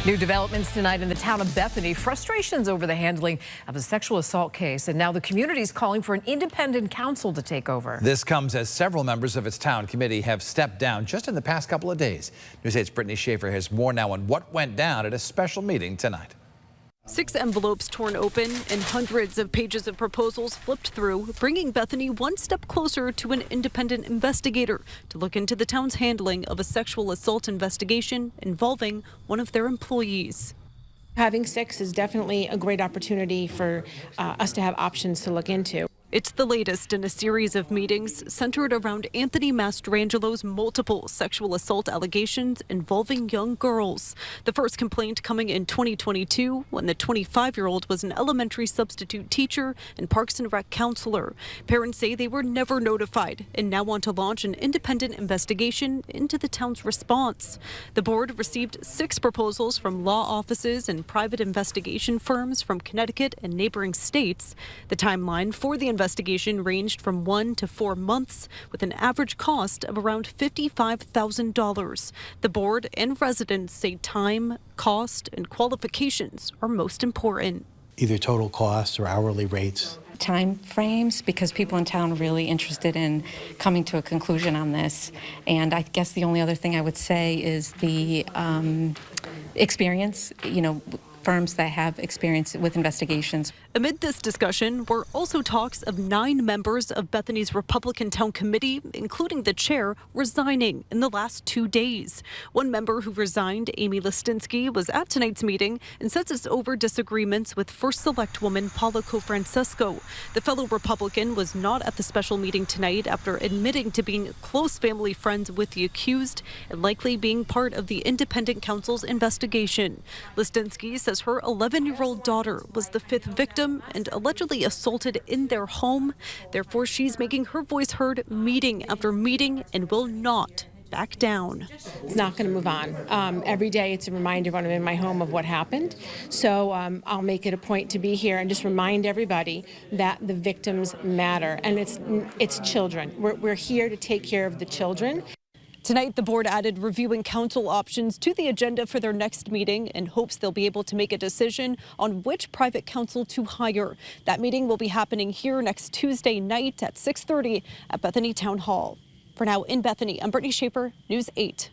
New developments tonight in the town of Bethany. Frustrations over the handling of a sexual assault case. And now the community is calling for an independent counsel to take over. This comes as several members of its town committee have stepped down just in the past couple of days. News 8's Brittany Schaefer has more now on what went down at a special meeting tonight. 6 envelopes torn open and hundreds of pages of proposals flipped through, bringing Bethany one step closer to an independent investigator to look into the town's handling of a sexual assault investigation involving one of their employees. Having 6 is definitely a great opportunity for us to have options to look into. It's the latest in a series of meetings centered around Anthony Mastrangelo's multiple sexual assault allegations involving young girls. The first complaint coming in 2022 when the 25-year-old was an elementary substitute teacher and Parks and Rec counselor. Parents say they were never notified and now want to launch an independent investigation into the town's response. The board received 6 proposals from law offices and private investigation firms from Connecticut and neighboring states. The timeline for the investigation ranged from 1 to 4 months, with an average cost of around $55,000. The board and residents say time, cost, and qualifications are most important. Either total costs or hourly rates. Time frames, because people in town are really interested in coming to a conclusion on this. And I guess the only other thing I would say is the experience, firms that have experience with investigations. Amid this discussion were also talks of 9 members of Bethany's Republican Town Committee, including the chair, resigning in the last 2 days. One member who resigned, Amy Listinsky, was at tonight's meeting and says it's over disagreements with First Selectwoman Paula Cofrancesco. The fellow Republican was not at the special meeting tonight after admitting to being close family friends with the accused and likely being part of the independent counsel's investigation. Listinsky says her 11-year-old daughter was the 5th victim and allegedly assaulted in their home. Therefore, she's making her voice heard meeting after meeting and will not back down. It's not going to move on. Every day it's a reminder when I'm in my home of what happened. So I'll make it a point to be here and just remind everybody that the victims matter. And it's children. We're here to take care of the children. Tonight, the board added reviewing counsel options to the agenda for their next meeting and hopes they'll be able to make a decision on which private counsel to hire. That meeting will be happening here next Tuesday night at 6:30 at Bethany Town Hall. For now, in Bethany, I'm Brittany Schaefer, News 8.